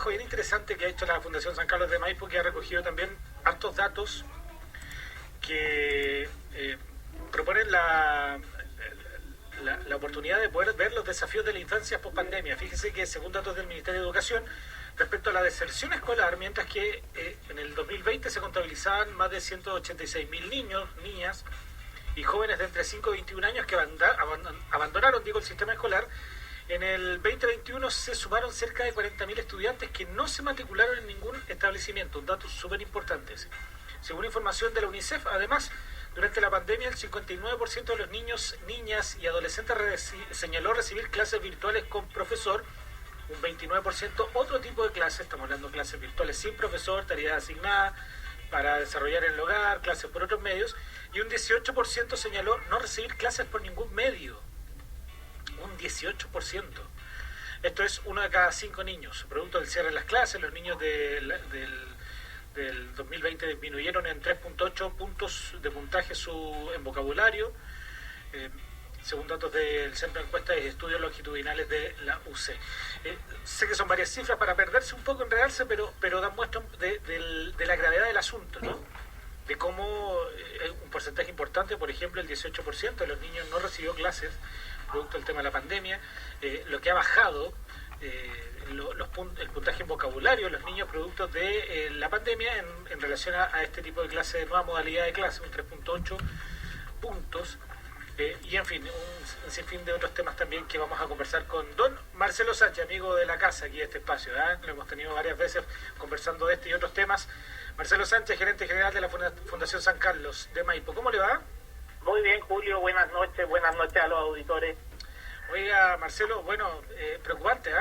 trabajo bien interesante que ha hecho la Fundación San Carlos de Maipo, que ha recogido también hartos datos que proponen la oportunidad de poder ver los desafíos de la infancia post pandemia. Fíjese que según datos del Ministerio de Educación, respecto a la deserción escolar, mientras que en el 2020 se contabilizaban más de 186.000 niños, niñas y jóvenes de entre 5 y 21 años que abandonaron, el sistema escolar, en el 2021 se sumaron cerca de 40.000 estudiantes que no se matricularon en ningún establecimiento, un dato súper importante. Según información de la UNICEF, además, durante la pandemia el 59% de los niños, niñas y adolescentes señaló recibir clases virtuales con profesor, un 29% otro tipo de clases, estamos hablando de clases virtuales sin profesor, tarea asignada para desarrollar en el hogar, clases por otros medios, y un 18% señaló no recibir clases por ningún medio. Un 18%. Esto es 1 de cada 5 niños. Producto del cierre de las clases, los niños del 2020 disminuyeron en 3.8 puntos de puntaje en vocabulario, según datos del Centro de Encuestas y Estudios Longitudinales de la UC. Sé que son varias cifras para perderse un poco, enredarse, pero dan muestra de la gravedad del asunto, ¿no? De cómo un porcentaje importante, por ejemplo, el 18% de los niños no recibió clases producto del tema de la pandemia, lo que ha bajado el puntaje en vocabulario de los niños producto de la pandemia en relación a este tipo de clase, de nueva modalidad de clase, un 3.8 puntos, y en fin, un sinfín de otros temas también que vamos a conversar con don Marcelo Sánchez, amigo de la casa aquí de este espacio, lo hemos tenido varias veces conversando de este y otros temas. Marcelo Sánchez, gerente general de la Fundación San Carlos de Maipo. ¿Cómo le va? Muy bien, Julio, buenas noches a los auditores. Oiga, Marcelo, bueno, preocupante,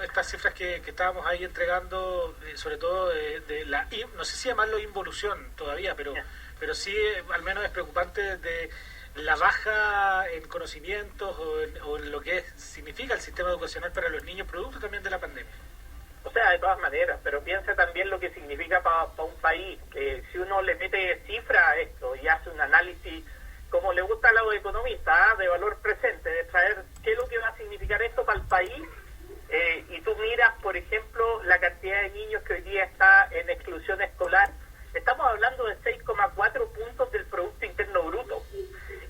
estas cifras que estábamos ahí entregando, sobre todo de la, no sé si llamarlo involución todavía, pero sí al menos es preocupante de la baja en conocimientos o en lo que significa el sistema educacional para los niños, producto también de la pandemia. O sea, de todas maneras, pero piensa también lo que significa para un país, que si uno le mete cifra a esto y hace un análisis, como le gusta a los economistas, de valor presente, de traer qué es lo que va a significar esto para el país, y tú miras, por ejemplo, la cantidad de niños que hoy día está en exclusión escolar, estamos hablando de 6,4 puntos del Producto Interno Bruto,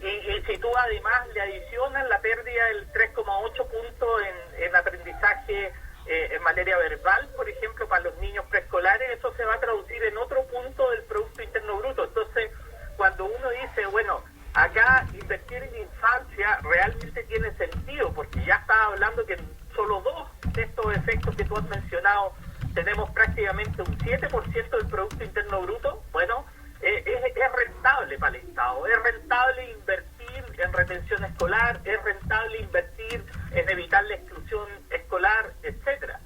y si tú además le adicionas la pérdida del 3,8 puntos en aprendizaje en materia verbal, por ejemplo, para los niños preescolares, eso se va a traducir en otro punto del Producto Interno Bruto. Entonces, cuando uno dice, bueno, acá invertir en infancia realmente tiene sentido, porque ya estaba hablando que en solo 2 de estos efectos que tú has mencionado tenemos prácticamente un 7% del Producto Interno Bruto. Bueno, es rentable para el Estado, es rentable invertir en retención escolar, es rentable invertir en evitar la exclusión escolar, etcétera.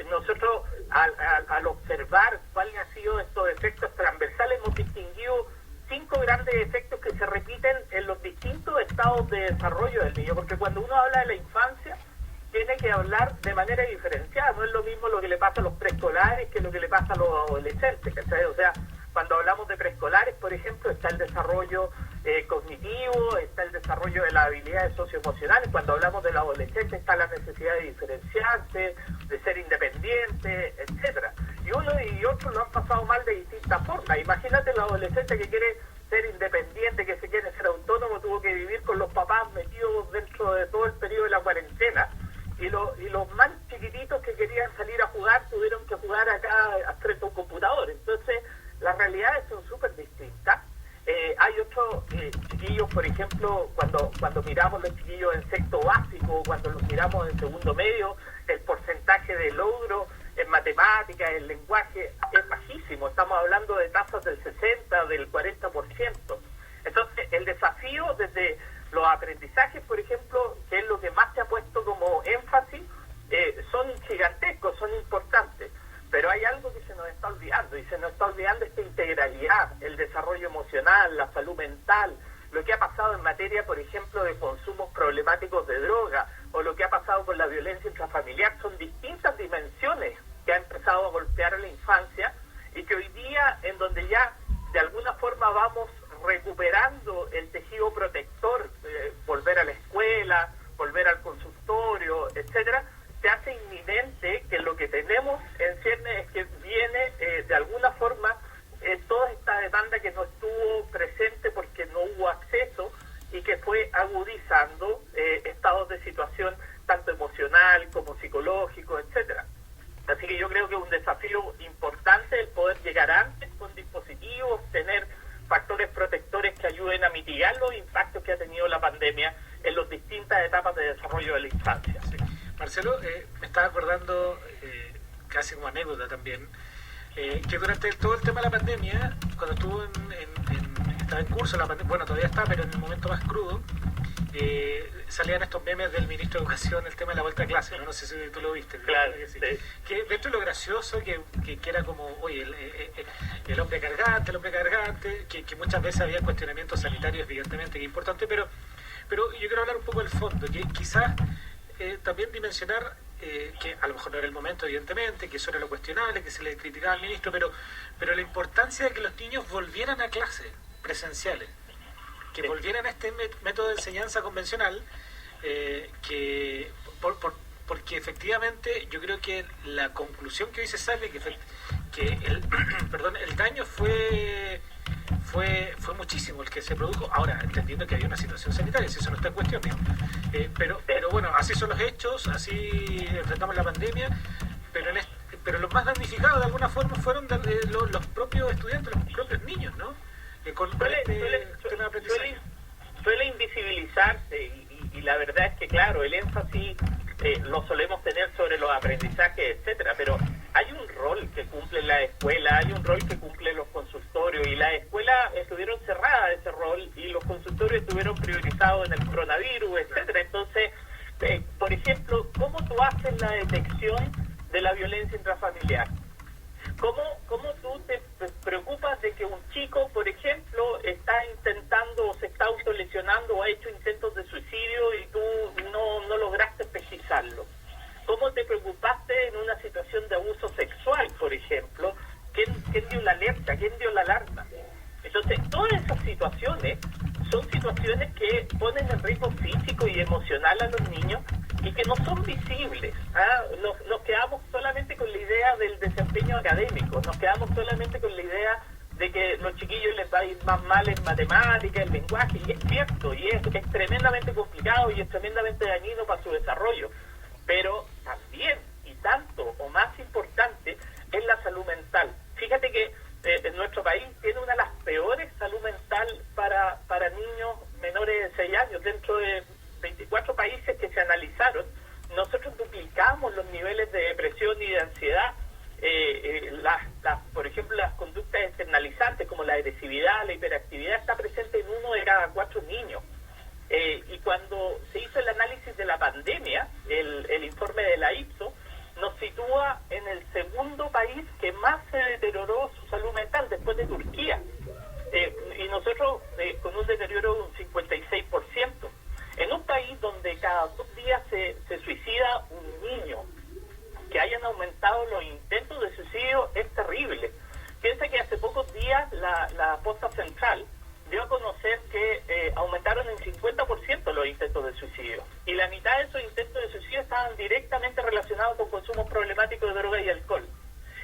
Nosotros al observar cuáles han sido estos efectos transversales hemos distinguido 5 grandes efectos que se repiten en los distintos estados de desarrollo del niño, porque cuando uno habla de la infancia tiene que hablar de manera diferenciada, no es lo mismo lo que le pasa a los preescolares que lo que le pasa a los adolescentes, ¿cachai? O sea, cuando hablamos de preescolares, por ejemplo, está el desarrollo cognitivo, está el desarrollo de las habilidades socioemocionales. Cuando hablamos del adolescente está la necesidad de diferenciarse, de ser independiente, etcétera. Y uno y otro lo han pasado mal de distintas formas. Imagínate el adolescente que quiere ser independiente, que se quiere ser autónomo, tuvo que vivir con los papás metidos dentro de todo el periodo de la cuarentena. Y los más chiquititos que querían salir a jugar tuvieron que jugar acá frente a un computador. Entonces, las realidades son súper distintas. Hay otros chiquillos, por ejemplo, cuando miramos los chiquillos en sexto básico, cuando los miramos en segundo medio, el porcentaje de logro en matemáticas, en lenguaje, es bajísimo. Estamos hablando de tasas del 60, del 40%. Entonces, el desafío desde los aprendizajes, por ejemplo, que es lo que más se ha puesto como énfasis, son gigantescos, son importantes. Pero hay algo que se nos está olvidando, y se nos está olvidando esta integralidad, el desarrollo emocional, la salud mental, lo que ha pasado en materia, por ejemplo, de consumos problemáticos de droga, o lo que ha pasado con la violencia intrafamiliar. Son distintas dimensiones que ha empezado a golpear a la infancia, y que hoy día, en donde ya de alguna forma vamos recuperando el tejido protector, volver a la escuela, volver al consultorio, etcétera, se hace inminente que lo que que tenemos en ciernes es que viene de alguna forma toda esta demanda que no estuvo presente porque no hubo acceso y que fue agudizando estados de situación tanto emocional como psicológico, etcétera. Así que yo creo que es un desafío importante el poder llegar antes con dispositivos, tener factores protectores que ayuden a mitigar los impactos que ha tenido la pandemia en las distintas etapas de desarrollo de la infancia. Sí. Marcelo, me estaba acordando, casi como anécdota también, que durante todo el tema de la pandemia, cuando estuvo estaba en curso la pandemia, bueno, todavía está, pero en el momento más crudo, salían estos memes del ministro de Educación, el tema de la vuelta a clase, no sé si tú lo viste. Claro, sí. Sí. Que dentro de lo gracioso, que era como, oye, el hombre cargante, que muchas veces había cuestionamientos sanitarios, evidentemente, que es importante, pero yo quiero hablar un poco del fondo, que quizás también dimensionar, que a lo mejor no era el momento, evidentemente, que eso era lo cuestionable, que se le criticaba al ministro, pero la importancia de que los niños volvieran a clases presenciales, que volvieran a este método de enseñanza convencional, porque efectivamente yo creo que la conclusión que hoy se sale que el daño fue muchísimo el que se produjo, ahora entendiendo que había una situación sanitaria, si eso no está en cuestión, pero bueno, así son los hechos, así enfrentamos la pandemia, pero los más damnificados de alguna forma fueron los propios estudiantes, los propios niños, ¿no? Suele invisibilizarse y la verdad es que claro, el énfasis lo solemos tener sobre los aprendizajes, etcétera, pero hay un rol que cumple la escuela, hay un rol que cumplen los consultorios y las escuelas estuvieron cerradas ese rol y los consultorios estuvieron priorizados en el coronavirus, etcétera. Entonces, por ejemplo, ¿cómo tú haces la detección de la violencia intrafamiliar? ¿Cómo tú te preocupas de que un chico, por ejemplo, está intentando o se está autolesionando o ha hecho intentos de suicidio y tú no lograste pesquisarlo? ¿Cómo te preocupaste en una situación de abuso sexual, por ejemplo? ¿Quién dio la alerta? ¿Quién dio la alarma? Entonces, todas esas situaciones son situaciones que ponen en riesgo físico y emocional a los niños y que no son visibles. Nos quedamos solamente con la idea del desempeño académico, nos quedamos solamente con la idea de que los chiquillos les va a ir más mal en matemáticas, en lenguaje, y es cierto, y es tremendamente complicado y es tremendamente dañino para su desarrollo. Pero también, y tanto o más importante, es la salud mental. Fíjate que en nuestro país tiene una de las peores salud mental para niños menores de 6 años. Dentro de 24 países que se analizaron, nosotros duplicamos los niveles de depresión y de ansiedad. Por ejemplo, las conductas externalizantes como la agresividad, la hiperactividad está presente en 1 de cada 4 niños. Y cuando se hizo el análisis de la pandemia, el informe de la IPSO nos sitúa en el segundo país que más se deterioró su salud mental después de Turquía. Y nosotros con un deterioro de un 56%. En un país donde cada 2 días se suicida un niño, que hayan aumentado los intentos de suicidio es terrible. Piensa que hace pocos días la Posta Central dio a conocer que aumentaron en 50% los intentos de suicidio. Y la mitad de esos intentos de suicidio estaban directamente relacionados con consumos problemáticos de droga y alcohol.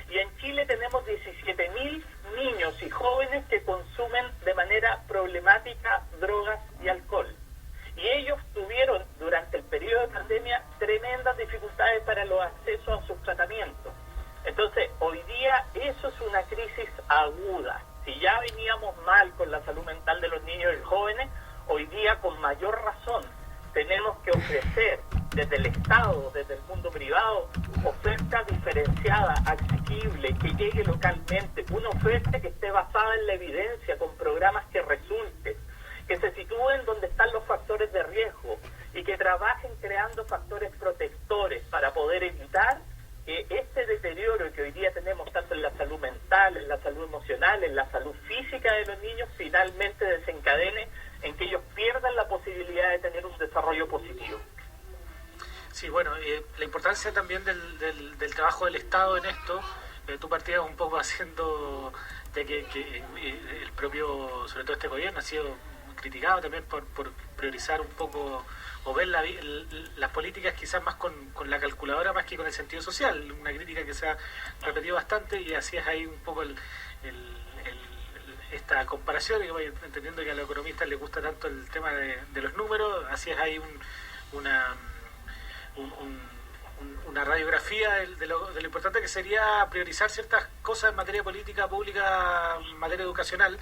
Y en Chile tenemos 17.000 niños y jóvenes que consumen de manera problemática drogas y alcohol. Y ellos tuvieron durante el periodo de pandemia tremendas dificultades para los accesos a sus tratamientos. Entonces, hoy día eso es una crisis aguda. Si ya veníamos mal con la salud mental de los niños y jóvenes, hoy día con mayor razón tenemos que ofrecer desde el Estado, desde el mundo privado, oferta diferenciada, asequible, que llegue localmente, una oferta que esté basada en la evidencia, con programas que resulten, que se sitúen donde están los factores de riesgo y que trabajen creando factores protectores para poder evitar que este deterioro que hoy día tenemos tanto en la salud mental, en la salud emocional, en la salud física de los niños, finalmente desencadene en que ellos pierdan la posibilidad de tener un desarrollo positivo. Sí, bueno, la importancia también del trabajo del Estado en esto, tú partías un poco haciendo, ya que el propio, sobre todo este gobierno, ha sido criticado también por priorizar un poco o ver las políticas quizás más con la calculadora más que con el sentido social, una crítica que se ha repetido bastante y así es ahí un poco esta comparación, y voy entendiendo que a los economistas les gusta tanto el tema de los números, así es ahí una radiografía de lo importante que sería priorizar ciertas cosas en materia política pública, en materia educacional,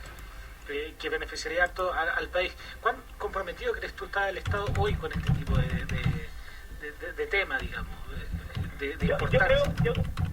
que beneficiaría harto al país. ¿Cuán comprometido crees tú está el Estado hoy con este tipo de tema, digamos, de importancia?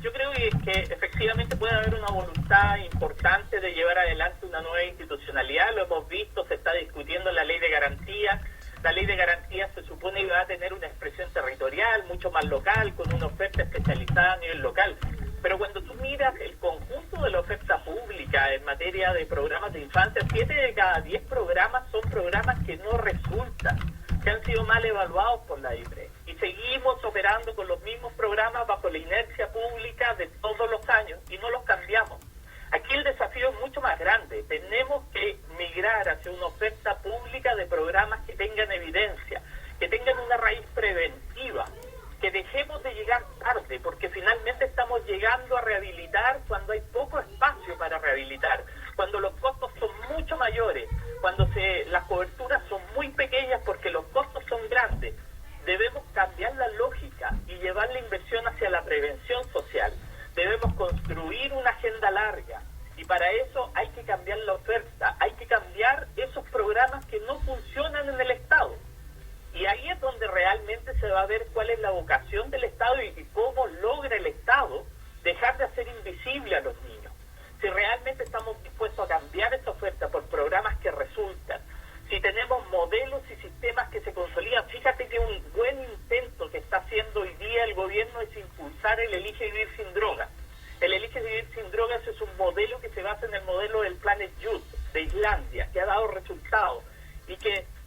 Yo creo que efectivamente puede haber una voluntad importante de llevar adelante una nueva institucionalidad. Lo hemos visto, se está discutiendo la ley de garantía. La ley de garantía se supone que va a tener una expresión territorial, mucho más local, con una oferta especializada a nivel local. Pero cuando tú miras el conjunto de la oferta pública en materia de programas de infancia, 7 de cada 10 programas son programas que no resultan, que han sido mal evaluados por la IPRE. Y seguimos operando con los mismos programas bajo la inercia pública de todos los años y no los cambiamos. Aquí el desafío es mucho más grande. Tenemos que migrar hacia una oferta pública de programas que tengan evidencia, que tengan una raíz preventiva, que dejemos de llegar tarde, porque finalmente estamos llegando a rehabilitar cuando hay poco espacio para rehabilitar, cuando los costos son mucho mayores, cuando las coberturas son muy pequeñas porque los costos son grandes. Debemos cambiar la lógica y llevar la inversión hacia la prevención social. Debemos construir una agenda larga y para eso hay que cambiar la oferta, hay que cambiar esos programas que no funcionan en el Estado. Y ahí es donde realmente se va a ver cuál es la vocación del Estado y cómo logra el Estado dejar de hacer invisible a los niños. Si realmente estamos dispuestos a cambiar esa oferta por programas que resultan, si tenemos modelos y sistemas que se consolidan, fíjate que un buen intento que está haciendo hoy día el gobierno es impulsar el Elige Vivir Sin Drogas. El Elige Vivir Sin Drogas es un modelo que se basa en el modelo del Planet Youth de Islandia, que ha dado resultados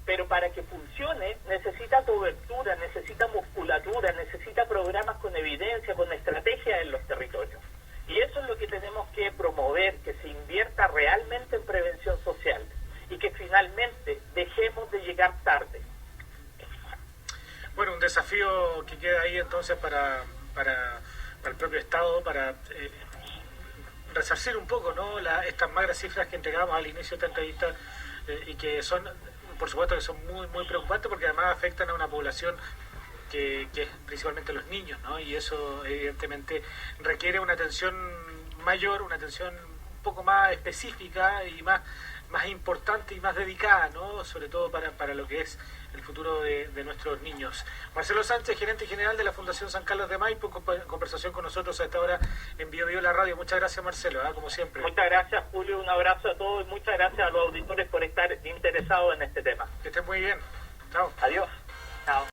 pero para que funcione necesita cobertura, necesita musculatura, necesita programas con evidencia, con estrategia en los territorios. Y eso es lo que tenemos que promover, que se invierta realmente en prevención social y que finalmente dejemos de llegar tarde. Bueno, un desafío que queda ahí entonces para el propio Estado, para resarcir un poco, ¿no?, estas magras cifras que entregamos al inicio de esta entrevista y que son, por supuesto, que son muy, muy preocupantes porque además afectan a una población que es principalmente los niños, ¿no? Y eso evidentemente requiere una atención mayor, una atención un poco más específica y más importante y más dedicada, ¿no?, sobre todo para lo que es el futuro de nuestros niños. Marcelo Sánchez, gerente general de la Fundación San Carlos de Maipo, en conversación con nosotros a esta hora en Bio Bio la radio. Muchas gracias, Marcelo, como siempre. Muchas gracias, Julio, un abrazo a todos y muchas gracias a los auditores por estar interesados en este tema. Que estén muy bien. Chao. Adiós. Chao.